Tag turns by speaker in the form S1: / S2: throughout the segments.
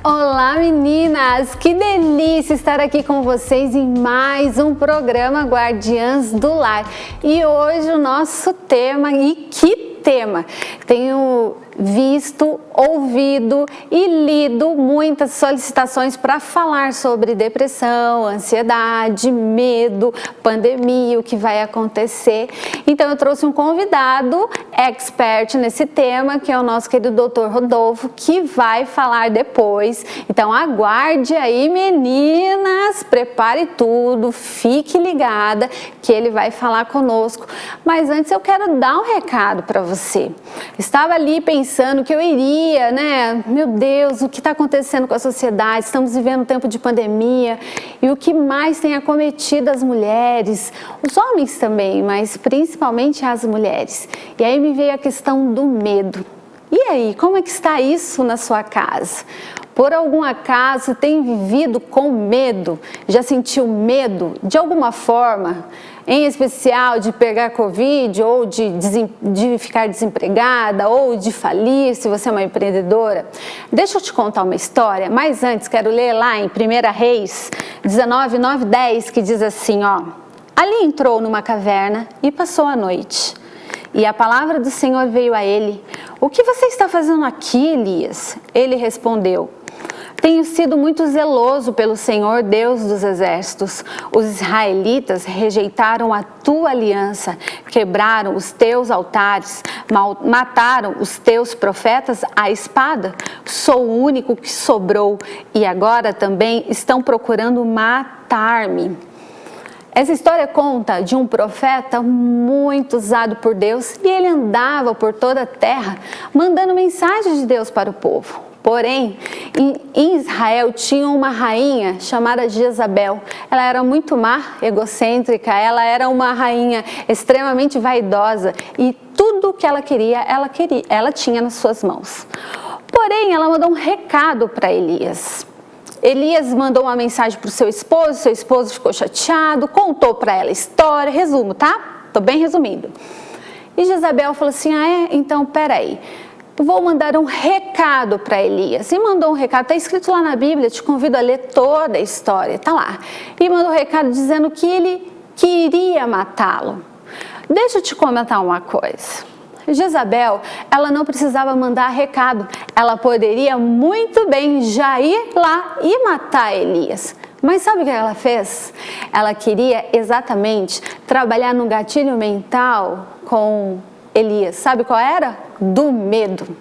S1: Olá meninas, que delícia estar aqui com vocês em mais um programa Guardiãs do Lar. E hoje o nosso tema, e que tema! Tenho visto, ouvido e lido muitas solicitações para falar sobre depressão, ansiedade, medo, pandemia, o que vai acontecer. Então eu trouxe um convidado expert nesse tema, que é o nosso querido Dr. Rodolfo, que vai falar depois. Então aguarde aí, meninas, prepare tudo, fique ligada que ele vai falar conosco. Mas antes eu quero dar um recado para você. Estava ali pensando que eu iria, né? Meu Deus, o que está acontecendo com a sociedade? Estamos vivendo um tempo de pandemia e o que mais tem acometido as mulheres, os homens também, mas principalmente as mulheres. E aí me veio a questão do medo. E aí, como é que está isso na sua casa? Por algum acaso tem vivido com medo? Já sentiu medo de alguma forma? Em especial de pegar Covid, ou de ficar desempregada, ou de falir, se você é uma empreendedora. Deixa eu te contar uma história, mas antes quero ler lá em 1 Reis 19, 9, 10, que diz assim, ó. Ali entrou numa caverna e passou a noite. E a palavra do Senhor veio a ele. O que você está fazendo aqui, Elias? Ele respondeu. Tenho sido muito zeloso pelo Senhor, Deus dos exércitos. Os israelitas rejeitaram a tua aliança, quebraram os teus altares, mataram os teus profetas à espada. Sou o único que sobrou e agora também estão procurando matar-me. Essa história conta de um profeta muito usado por Deus e ele andava por toda a terra mandando mensagens de Deus para o povo. Porém, em Israel tinha uma rainha chamada Jezabel. Ela era muito má, egocêntrica, ela era uma rainha extremamente vaidosa e tudo o que ela queria, ela tinha nas suas mãos. Porém, ela mandou um recado para Elias. Elias mandou uma mensagem para o seu esposo ficou chateado, contou para ela a história, resumo, tá? Tô bem resumindo. E Jezabel falou assim, então peraí. Vou mandar um recado para Elias. E mandou um recado, está escrito lá na Bíblia, te convido a ler toda a história, está lá. E mandou um recado dizendo que ele queria matá-lo. Deixa eu te comentar uma coisa. Jezabel, ela não precisava mandar recado, ela poderia muito bem já ir lá e matar Elias. Mas sabe o que ela fez? Ela queria exatamente trabalhar no gatilho mental com Elias. Sabe qual era? Do medo.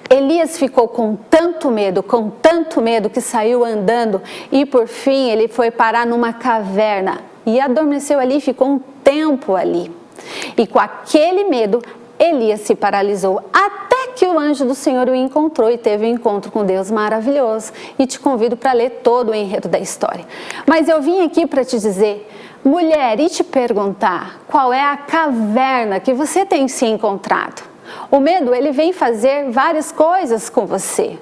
S1: Elias ficou com tanto medo que saiu andando e por fim ele foi parar numa caverna e adormeceu ali, ficou um tempo ali. E com aquele medo, Elias se paralisou até que o anjo do Senhor o encontrou e teve um encontro com Deus maravilhoso. E te convido para ler todo o enredo da história. Mas eu vim aqui para te dizer, mulher, e te perguntar qual é a caverna que você tem se encontrado. O medo, ele vem fazer várias coisas com você.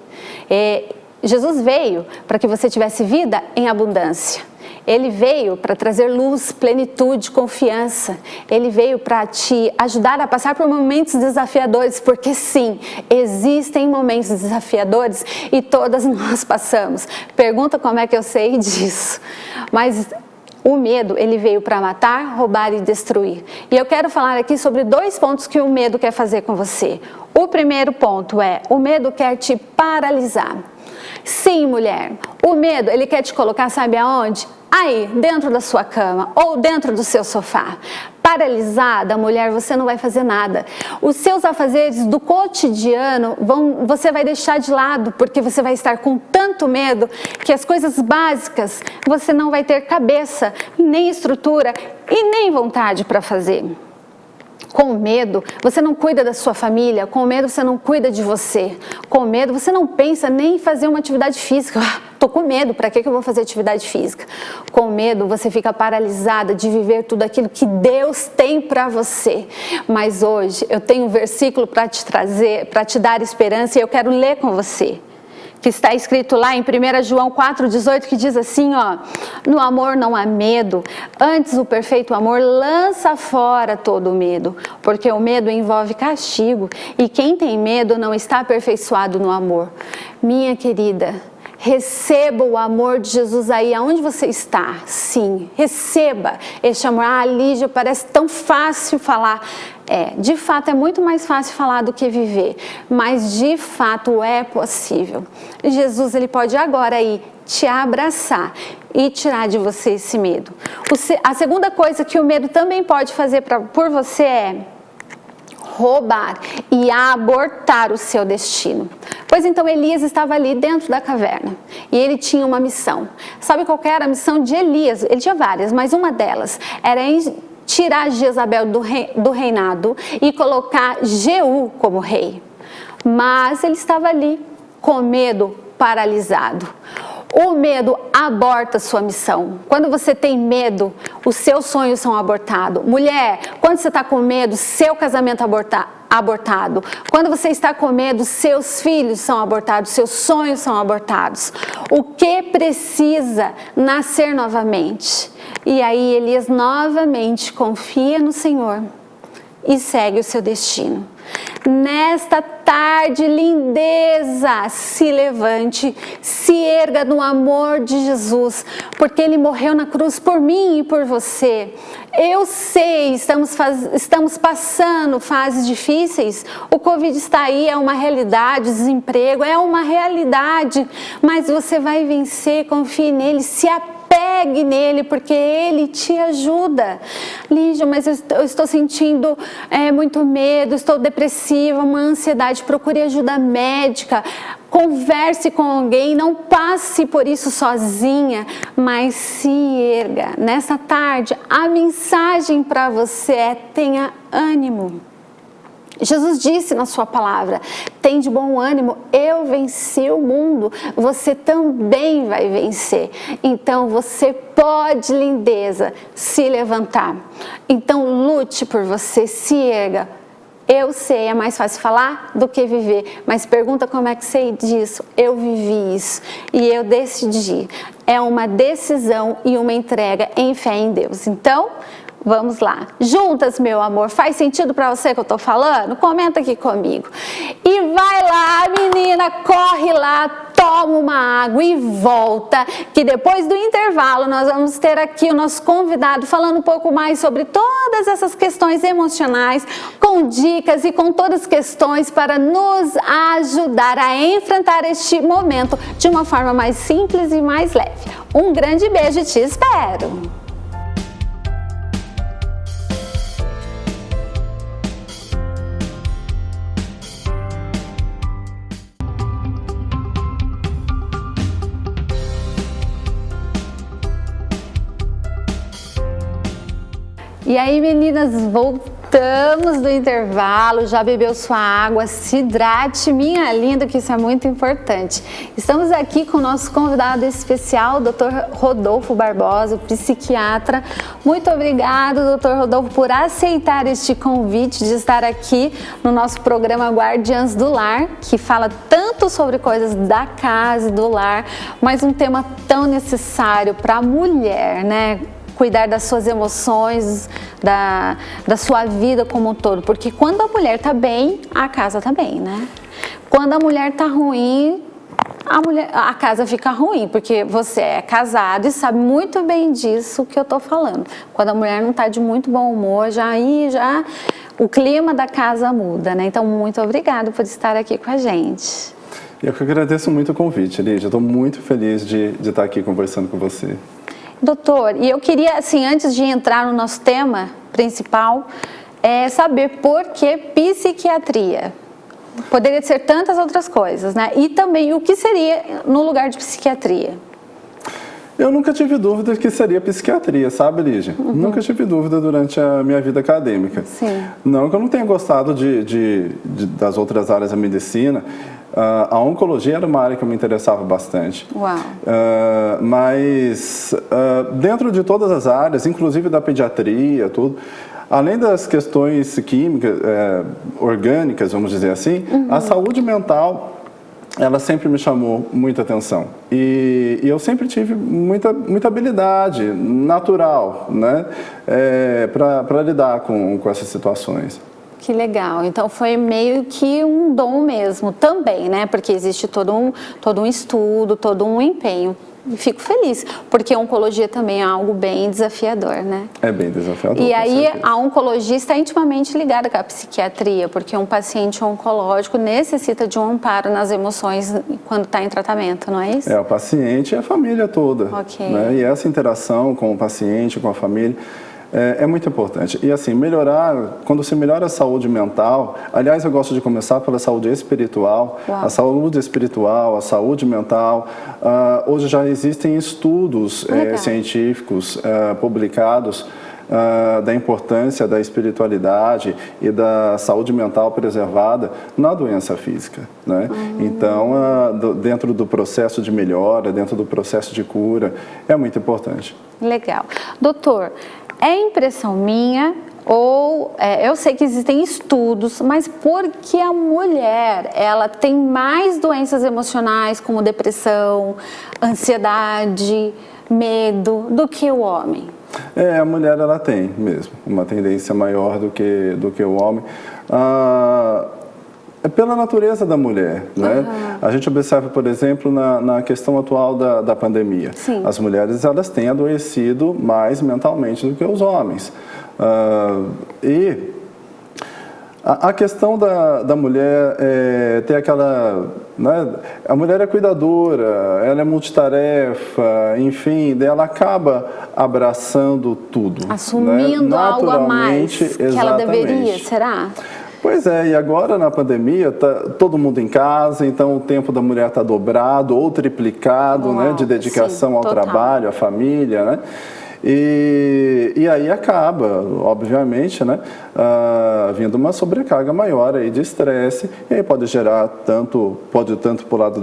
S1: Jesus veio para que você tivesse vida em abundância. Ele veio para trazer luz, plenitude, confiança. Ele veio para te ajudar a passar por momentos desafiadores, porque sim, existem momentos desafiadores e todas nós passamos. Pergunta como é que eu sei disso. Mas o medo, ele veio para matar, roubar e destruir. E eu quero falar aqui sobre 2 pontos que o medo quer fazer com você. O primeiro ponto é, o medo quer te paralisar. Sim, mulher, o medo, ele quer te colocar, sabe aonde? Aí, dentro da sua cama ou dentro do seu sofá. Paralisada, mulher, você não vai fazer nada. Os seus afazeres do cotidiano, você vai deixar de lado, porque você vai estar com tanto medo que as coisas básicas você não vai ter cabeça, nem estrutura e nem vontade para fazer. Com medo, você não cuida da sua família, com medo você não cuida de você, com medo você não pensa nem em fazer uma atividade física. Tô com medo, para que eu vou fazer atividade física? Com medo você fica paralisada de viver tudo aquilo que Deus tem para você. Mas hoje eu tenho um versículo para te trazer, para te dar esperança e eu quero ler com você. Que está escrito lá em 1 João 4,18, que diz assim, ó, no amor não há medo, antes o perfeito amor lança fora todo o medo, porque o medo envolve castigo, e quem tem medo não está aperfeiçoado no amor. Minha querida, Receba o amor de Jesus aí aonde você está. Sim, receba este amor. Ah, Lígia, parece tão fácil falar. De fato é muito mais fácil falar do que viver, mas de fato é possível. Jesus, ele pode agora aí te abraçar e tirar de você esse medo. A segunda coisa que o medo também pode fazer por você é roubar e abortar o seu destino. Pois então Elias estava ali dentro da caverna e ele tinha uma missão. Sabe qual era a missão de Elias? Ele tinha várias, mas uma delas era tirar Jezabel do reinado e colocar Jeú como rei. Mas ele estava ali com medo, paralisado. O medo aborta sua missão. Quando você tem medo, os seus sonhos são abortados. Mulher, quando você está com medo, seu casamento abortado. Quando você está com medo, seus filhos são abortados, seus sonhos são abortados. O que precisa? Nascer novamente. E aí Elias novamente confia no Senhor e segue o seu destino. Nesta tarde, lindeza, se levante, se erga no amor de Jesus, porque Ele morreu na cruz por mim e por você. Eu sei, estamos passando fases difíceis, o Covid está aí, é uma realidade, o desemprego é uma realidade, mas você vai vencer, confie nele, se apegue nele, porque ele te ajuda. Lígia, mas eu estou sentindo muito medo, estou depressiva, uma ansiedade, procure ajuda médica, converse com alguém, não passe por isso sozinha, mas se erga. Nessa tarde, a mensagem para você é: tenha ânimo. Jesus disse na sua palavra: tem de bom ânimo, eu venci o mundo, você também vai vencer. Então você pode, lindeza, se levantar. Então lute por você, se erga. Eu sei, é mais fácil falar do que viver, mas pergunta como é que sei disso. Eu vivi isso e eu decidi. É uma decisão e uma entrega em fé em Deus. Então, vamos lá. Juntas, meu amor. Faz sentido para você que eu tô falando? Comenta aqui comigo. E vai lá, menina, corre lá, toma uma água e volta, que depois do intervalo nós vamos ter aqui o nosso convidado falando um pouco mais sobre todas essas questões emocionais, com dicas e com todas as questões para nos ajudar a enfrentar este momento de uma forma mais simples e mais leve. Um grande beijo e te espero! E aí, meninas, voltamos do intervalo, já bebeu sua água, se hidrate, minha linda, que isso é muito importante. Estamos aqui com o nosso convidado especial, Dr. Rodolfo Barbosa, psiquiatra. Muito obrigado, Dr. Rodolfo, por aceitar este convite de estar aqui no nosso programa Guardiãs do Lar, que fala tanto sobre coisas da casa e do lar, mas um tema tão necessário para a mulher, né? Cuidar das suas emoções, da sua vida como um todo, porque quando a mulher tá bem, a casa tá bem, né? Quando a mulher tá ruim, a casa fica ruim, porque você é casado e sabe muito bem disso que eu tô falando. Quando a mulher não tá de muito bom humor, já o clima da casa muda, né? Então, muito obrigada por estar aqui com a gente.
S2: Eu que agradeço muito o convite, Lígia. Estou muito feliz de estar aqui conversando com você.
S1: Doutor, e eu queria, assim, antes de entrar no nosso tema principal, saber por que psiquiatria? Poderia ser tantas outras coisas, né? E também o que seria no lugar de psiquiatria?
S2: Eu nunca tive dúvida que seria psiquiatria, sabe, Lígia? Nunca tive dúvida durante a minha vida acadêmica.
S1: Sim.
S2: Não que eu não tenha gostado das outras áreas da medicina. A oncologia era uma área que eu me interessava bastante.
S1: Uau.
S2: Mas dentro de todas as áreas, inclusive da pediatria, tudo, além das questões químicas, orgânicas, vamos dizer assim, a saúde mental, ela sempre me chamou muita atenção. E eu sempre tive muita habilidade natural, né, para lidar com essas situações.
S1: Que legal. Então foi meio que um dom mesmo também, né? Porque existe todo um estudo, todo um empenho. E fico feliz, porque a oncologia também é algo bem desafiador, né?
S2: É bem desafiador.
S1: E aí a oncologia está intimamente ligada com a psiquiatria, porque um paciente oncológico necessita de um amparo nas emoções quando está em tratamento, não é isso?
S2: É, o paciente e a família toda.
S1: Ok.
S2: Né? E essa interação com o paciente, com a família, é muito importante. E assim, quando se melhora a saúde mental, aliás, eu gosto de começar pela saúde espiritual.
S1: Uau.
S2: A saúde espiritual, a saúde mental, hoje já existem estudos científicos publicados da importância da espiritualidade e da saúde mental preservada na doença física, né? Então, dentro do processo de melhora, dentro do processo de cura, é muito importante.
S1: Legal. Doutor, é impressão minha ou eu sei que existem estudos, mas por que a mulher ela tem mais doenças emocionais como depressão, ansiedade, medo do que o homem?
S2: A mulher ela tem mesmo uma tendência maior do que o homem. É pela natureza da mulher, né? A gente observa, por exemplo, na questão atual da pandemia.
S1: Sim.
S2: As mulheres elas têm adoecido mais mentalmente do que os homens. E a questão da mulher ter aquela... Né? A mulher é cuidadora, ela é multitarefa, enfim, ela acaba abraçando tudo.
S1: Assumindo, né? Algo a mais que ela deveria, será?
S2: Pois é, e agora na pandemia tá todo mundo em casa, então o tempo da mulher está dobrado ou triplicado, né, de dedicação ao trabalho, à família, né? E aí acaba, obviamente, né, vindo uma sobrecarga maior aí de estresse, e aí pode gerar tanto para o lado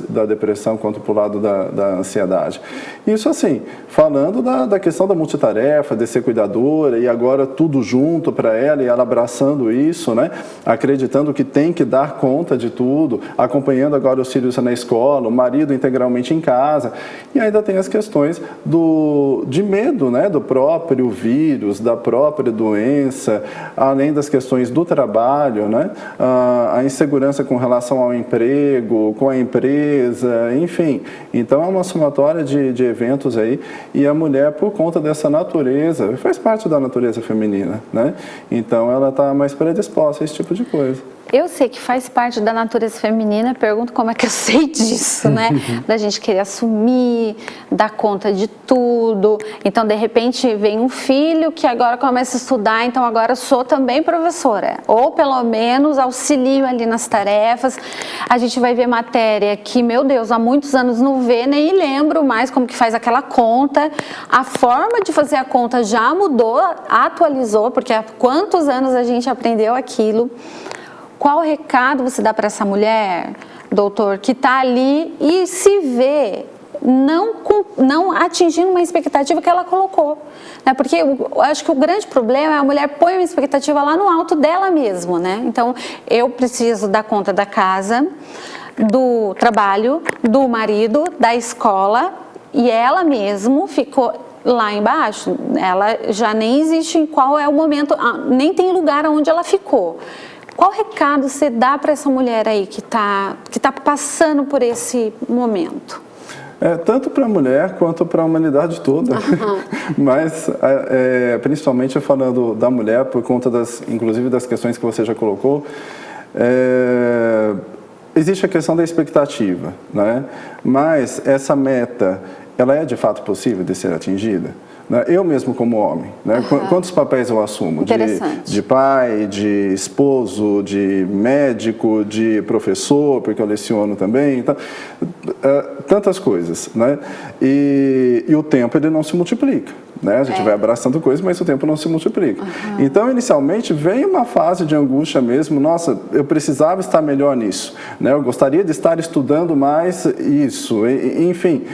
S2: da depressão quanto para o lado da ansiedade. Isso assim, falando da questão da multitarefa, de ser cuidadora, e agora tudo junto para ela, e ela abraçando isso, né, acreditando que tem que dar conta de tudo, acompanhando agora os filhos na escola, o marido integralmente em casa, e ainda tem as questões de medo, né, do próprio vírus, da própria doença, além das questões do trabalho, né, a insegurança com relação ao emprego, com a empresa, enfim. Então é uma somatória de eventos aí, e a mulher, por conta dessa natureza, faz parte da natureza feminina, né? Então ela está mais predisposta a esse tipo de coisa.
S1: Eu sei que faz parte da natureza feminina, pergunto como é que eu sei disso, né? Da gente querer assumir, dar conta de tudo. Então, de repente, vem um filho que agora começa a estudar, então agora eu sou também professora. Ou, pelo menos, auxilio ali nas tarefas. A gente vai ver matéria que, meu Deus, há muitos anos não vê, nem lembro mais como que faz aquela conta. A forma de fazer a conta já mudou, atualizou, porque há quantos anos a gente aprendeu aquilo. Qual recado você dá para essa mulher, doutor, que está ali e se vê não atingindo uma expectativa que ela colocou? Né? Porque eu acho que o grande problema é a mulher põe uma expectativa lá no alto dela mesma, né? Então, eu preciso dar conta da casa, do trabalho, do marido, da escola, e ela mesma ficou lá embaixo. Ela já nem existe em qual é o momento, nem tem lugar onde ela ficou. Qual recado você dá para essa mulher aí que tá passando por esse momento?
S2: Tanto para a mulher quanto para a humanidade toda, mas principalmente falando da mulher, por conta inclusive das questões que você já colocou, existe a questão da expectativa, né? Mas essa meta, ela é de fato possível de ser atingida? Eu mesmo como homem, né? Quantos papéis eu assumo? De pai, de esposo, de médico, de professor, porque eu leciono também, então, tantas coisas, né? E o tempo ele não se multiplica, né? A gente vai abraçando coisas, mas o tempo não se multiplica. Então, inicialmente, vem uma fase de angústia mesmo, nossa, eu precisava estar melhor nisso, né? Eu gostaria de estar estudando mais isso, enfim.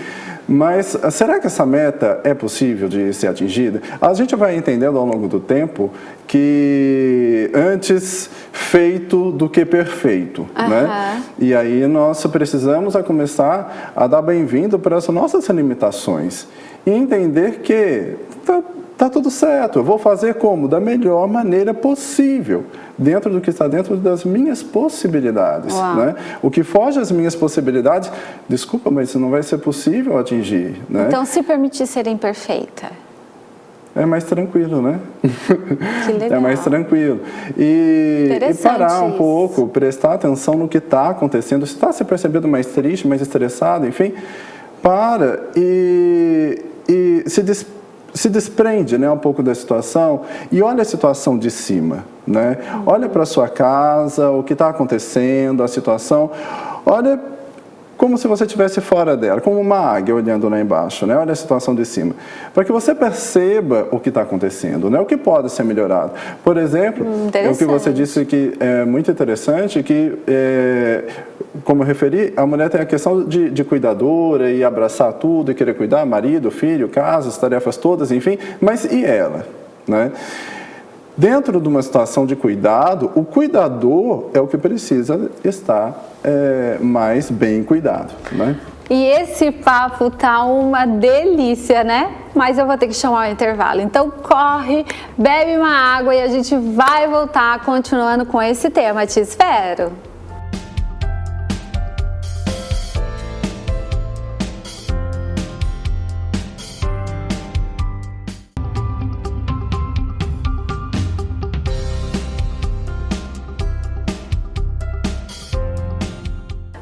S2: Mas será que essa meta é possível de ser atingida? A gente vai entendendo ao longo do tempo que antes feito do que perfeito, né? E aí nós precisamos começar a dar bem-vindo para as nossas limitações e entender que tá tudo certo, eu vou fazer como? Da melhor maneira possível, dentro do que está dentro das minhas possibilidades, né? O que foge às minhas possibilidades, desculpa, mas isso não vai ser possível atingir, né?
S1: Então, se permitir ser imperfeita.
S2: É mais tranquilo, né?
S1: Que legal.
S2: É mais tranquilo. E parar um pouco, prestar atenção no que está acontecendo. Se está se percebendo mais triste, mais estressado, enfim, para e se desprende, né, um pouco da situação e olha a situação de cima, né? Olha para a sua casa, o que está acontecendo, a situação. Olha como se você estivesse fora dela, como uma águia olhando lá embaixo, né? Olha a situação de cima, para que você perceba o que está acontecendo, né? O que pode ser melhorado. Por exemplo, o que você disse que é muito interessante, que, como eu referi, a mulher tem a questão de cuidadora e abraçar tudo e querer cuidar, marido, filho, casa, as tarefas todas, enfim, mas e ela, né? Dentro de uma situação de cuidado, o cuidador é o que precisa estar mais bem cuidado, né?
S1: E esse papo tá uma delícia, né? Mas eu vou ter que chamar o intervalo. Então corre, bebe uma água e a gente vai voltar continuando com esse tema. Te espero!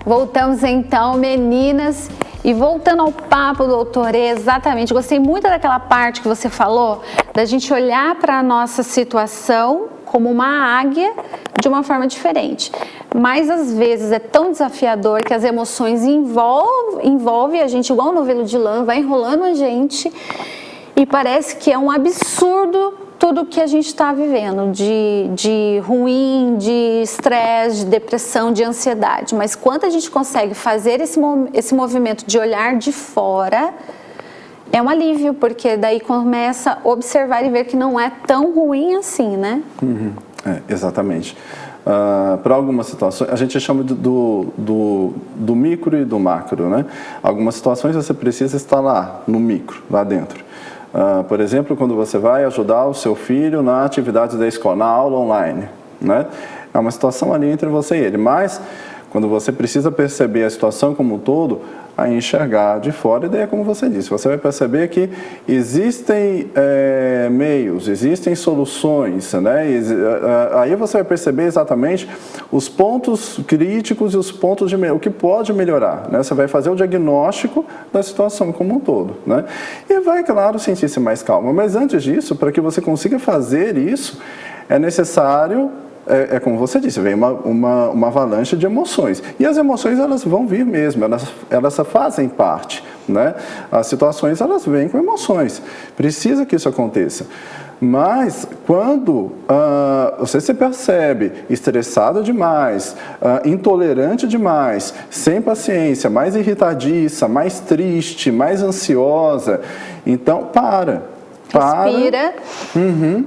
S1: Voltamos então, meninas, e voltando ao papo, doutor, exatamente, gostei muito daquela parte que você falou, da gente olhar para a nossa situação como uma águia de uma forma diferente. Mas às vezes é tão desafiador que as emoções envolvem a gente igual um novelo de lã, vai enrolando a gente e parece que é um absurdo tudo que a gente está vivendo, de ruim, de estresse, de depressão, de ansiedade. Mas quando a gente consegue fazer esse movimento de olhar de fora, é um alívio, porque daí começa a observar e ver que não é tão ruim assim, né?
S2: Exatamente. Para algumas situações, a gente chama do micro e do macro, né? Algumas situações você precisa estar lá, no micro, lá dentro. Por exemplo, quando você vai ajudar o seu filho na atividade da escola, na aula online, né? É uma situação ali entre você e ele, mas quando você precisa perceber a situação como um todo, a enxergar de fora, e daí é como você disse, você vai perceber que existem meios, existem soluções, né? Aí você vai perceber exatamente os pontos críticos e os pontos o que pode melhorar, né? Você vai fazer o diagnóstico da situação como um todo, né? E vai, claro, sentir-se mais calma, mas antes disso, para que você consiga fazer isso, é necessário como você disse, vem uma avalanche de emoções. E as emoções, elas vão vir mesmo, elas fazem parte, né? As situações, elas vêm com emoções. Precisa que isso aconteça. Mas quando você se percebe estressado demais, intolerante demais, sem paciência, mais irritadiça, mais triste, mais ansiosa, então respira,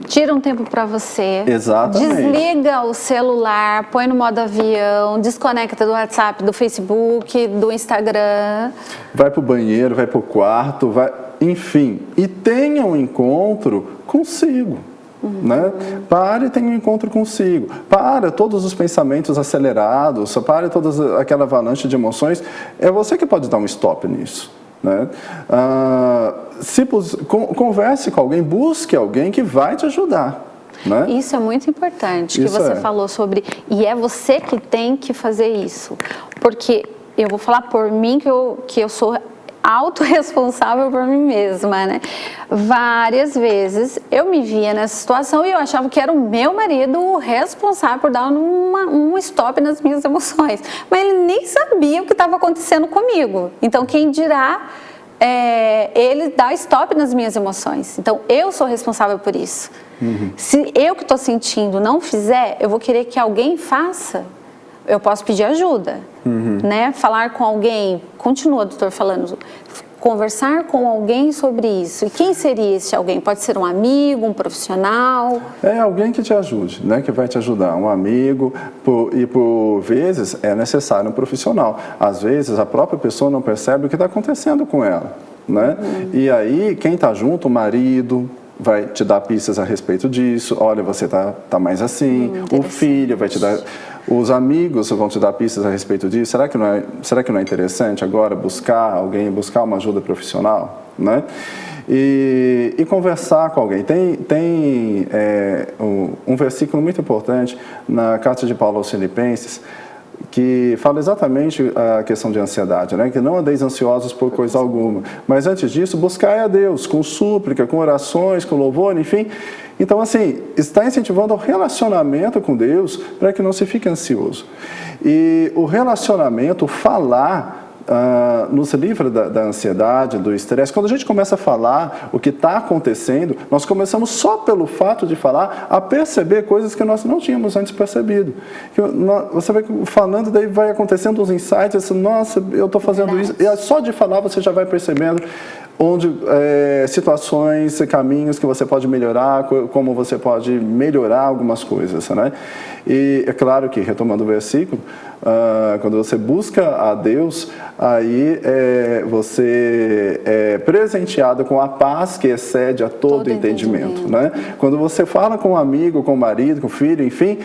S1: tira um tempo para você,
S2: exatamente.
S1: Desliga o celular, põe no modo avião, desconecta do WhatsApp, do Facebook, do Instagram. Vai
S2: para o banheiro, vai para o quarto, enfim, e tenha um encontro consigo. Né? Pare e tenha um encontro consigo. Para todos os pensamentos acelerados, pare toda aquela avalanche de emoções. É você que pode dar um stop nisso. Né? Converse com alguém, busque alguém que vai te ajudar. Né?
S1: Isso é muito importante que você falou sobre, e é você que tem que fazer isso, porque eu vou falar por mim que eu sou autorresponsável por mim mesma, né? Várias vezes eu me via nessa situação e eu achava que era o meu marido o responsável por dar um stop nas minhas emoções, mas ele nem sabia o que estava acontecendo comigo. Então quem dirá ele dá stop nas minhas emoções. Então eu sou responsável por isso. Se eu que estou sentindo não fizer, eu vou querer que alguém faça. Eu posso pedir ajuda, né? Falar com alguém, continua, doutor, falando, conversar com alguém sobre isso. E quem seria esse alguém? Pode ser um amigo, um profissional? É
S2: alguém que te ajude, né? Que vai te ajudar, um amigo, e por vezes é necessário um profissional. Às vezes a própria pessoa não percebe o que está acontecendo com ela, né? E aí quem está junto, o marido, vai te dar pistas a respeito disso. Olha, você tá mais assim. O filho vai te dar... Os amigos vão te dar pistas a respeito disso. Será que não é interessante agora buscar uma ajuda profissional, né? E conversar com alguém. Tem um versículo muito importante na carta de Paulo aos Filipenses, que fala exatamente a questão de ansiedade, né? Que não andeis ansiosos por coisa alguma, mas antes disso buscai a Deus com súplica, com orações, com louvor, enfim. Então, assim, está incentivando o relacionamento com Deus para que não se fique ansioso. E o relacionamento, o falar, nos livra da ansiedade, do estresse. Quando a gente começa a falar o que está acontecendo, nós começamos só pelo fato de falar a perceber coisas que nós não tínhamos antes percebido. Você vai falando, daí vai acontecendo uns insights, assim, nossa, eu estou fazendo isso. E só de falar você já vai percebendo situações, caminhos que você pode melhorar, como você pode melhorar algumas coisas, né? E é claro que, retomando o versículo, quando você busca a Deus, aí você é presenteado com a paz que excede a todo entendimento, né? Quando você fala com um amigo, com o marido, com o filho, enfim,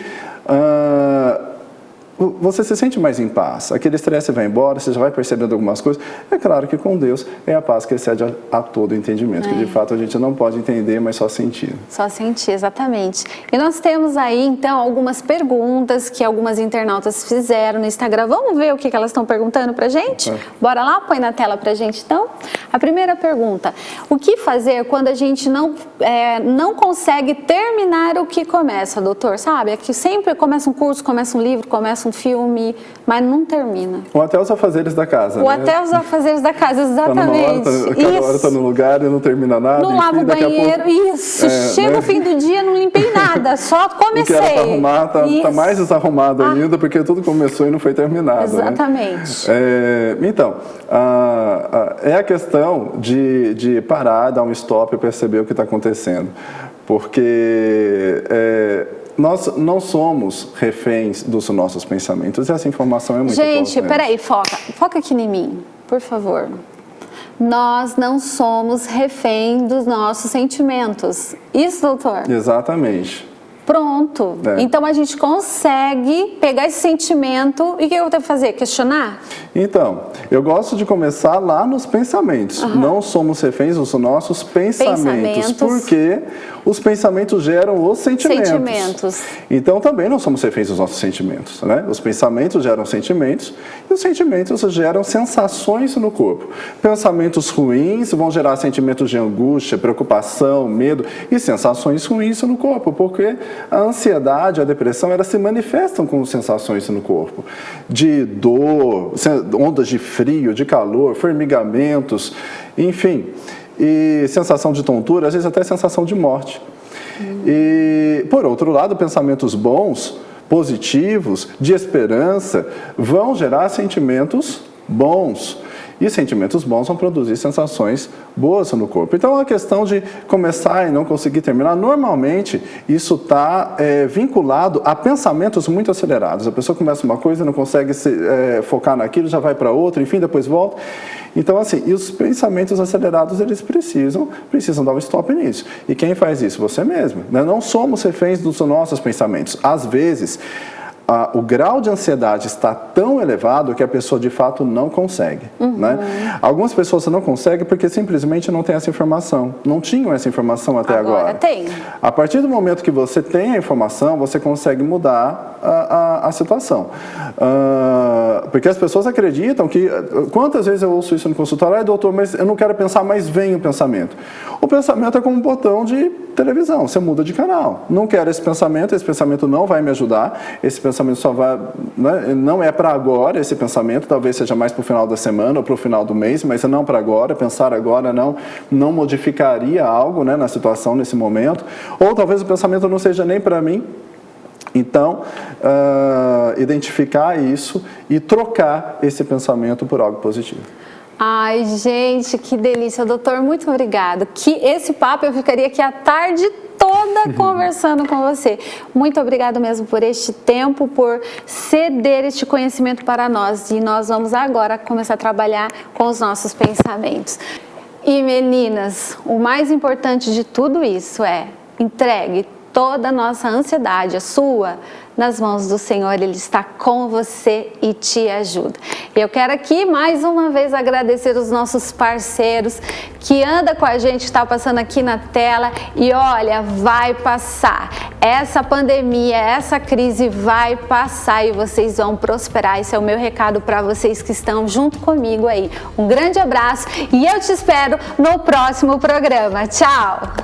S2: você se sente mais em paz, aquele estresse vai embora, você já vai percebendo algumas coisas. É claro que com Deus é a paz que excede a todo entendimento, que de fato a gente não pode entender, mas só sentir.
S1: Só sentir, exatamente. E nós temos aí, então, algumas perguntas que algumas internautas fizeram no Instagram. Vamos ver o que elas estão perguntando pra gente? Bora lá, põe na tela pra gente, então. A primeira pergunta: o que fazer quando a gente não consegue terminar o que começa, doutor? Sabe, é que sempre começa um curso, começa um livro, começa um filme, mas não termina.
S2: Ou até os afazeres da casa.
S1: Ou
S2: né?
S1: até os afazeres da casa, exatamente.
S2: Cada hora está no lugar e não termina nada.
S1: Não lavo o banheiro, isso. Chega o fim do dia, não limpei nada, só comecei.
S2: O que era para arrumar, tá mais desarrumado ainda, porque tudo começou e não foi terminado.
S1: Exatamente.
S2: Né? Então, é a questão de parar, dar um stop e perceber o que está acontecendo. Porque... nós não somos reféns dos nossos pensamentos. Essa informação é muito importante.
S1: Gente, peraí, foca aqui em mim, por favor. Nós não somos refém dos nossos sentimentos. Isso, doutor?
S2: Exatamente.
S1: Pronto. Então a gente consegue pegar esse sentimento e o que eu tenho que fazer? Questionar?
S2: Então, eu gosto de começar lá nos pensamentos. Não somos reféns dos nossos pensamentos. Porque os pensamentos geram os sentimentos. Então também não somos reféns dos nossos sentimentos, né? Os pensamentos geram sentimentos e os sentimentos geram sensações no corpo. Pensamentos ruins vão gerar sentimentos de angústia, preocupação, medo e sensações ruins no corpo, porque a ansiedade, a depressão, elas se manifestam com sensações no corpo, de dor, ondas de frio, de calor, formigamentos, enfim, e sensação de tontura, às vezes até sensação de morte. E, por outro lado, pensamentos bons, positivos, de esperança, vão gerar sentimentos bons. E sentimentos bons vão produzir sensações boas no corpo. Então, a questão de começar e não conseguir terminar, normalmente isso está vinculado a pensamentos muito acelerados. A pessoa começa uma coisa, não consegue focar naquilo, já vai para outra, enfim, depois volta. Então, assim, e os pensamentos acelerados, eles precisam dar um stop nisso. E quem faz isso? Você mesmo. Né? Não somos reféns dos nossos pensamentos. Às vezes, o grau de ansiedade está tão elevado que a pessoa de fato não consegue. Né? Algumas pessoas não conseguem porque simplesmente não tem essa informação. Não tinham essa informação até agora.
S1: Tem.
S2: A partir do momento que você tem a informação, você consegue mudar a situação. Porque as pessoas acreditam que... Quantas vezes eu ouço isso no consultório? Doutor, mas eu não quero pensar, mas vem o pensamento. O pensamento é como um botão de televisão. Você muda de canal. Não quero esse pensamento não vai me ajudar. Esse pensamento só vai... Né? Não é para agora esse pensamento, talvez seja mais para o final da semana ou para o final do mês, mas não para agora. Pensar agora não modificaria algo, né, na situação, nesse momento. Ou talvez o pensamento não seja nem para mim. Então, identificar isso e trocar esse pensamento por algo positivo.
S1: Ai, gente, que delícia, doutor, muito obrigado. Que esse papo eu ficaria aqui a tarde toda conversando com você. Muito obrigado mesmo por este tempo, por ceder este conhecimento para nós. E nós vamos agora começar a trabalhar com os nossos pensamentos. E meninas, o mais importante de tudo isso é entregue toda a nossa ansiedade, a sua, nas mãos do Senhor. Ele está com você e te ajuda. Eu quero aqui mais uma vez agradecer os nossos parceiros que andam com a gente, está passando aqui na tela, e olha, vai passar. Essa pandemia, essa crise vai passar e vocês vão prosperar. Esse é o meu recado para vocês que estão junto comigo aí. Um grande abraço e eu te espero no próximo programa. Tchau!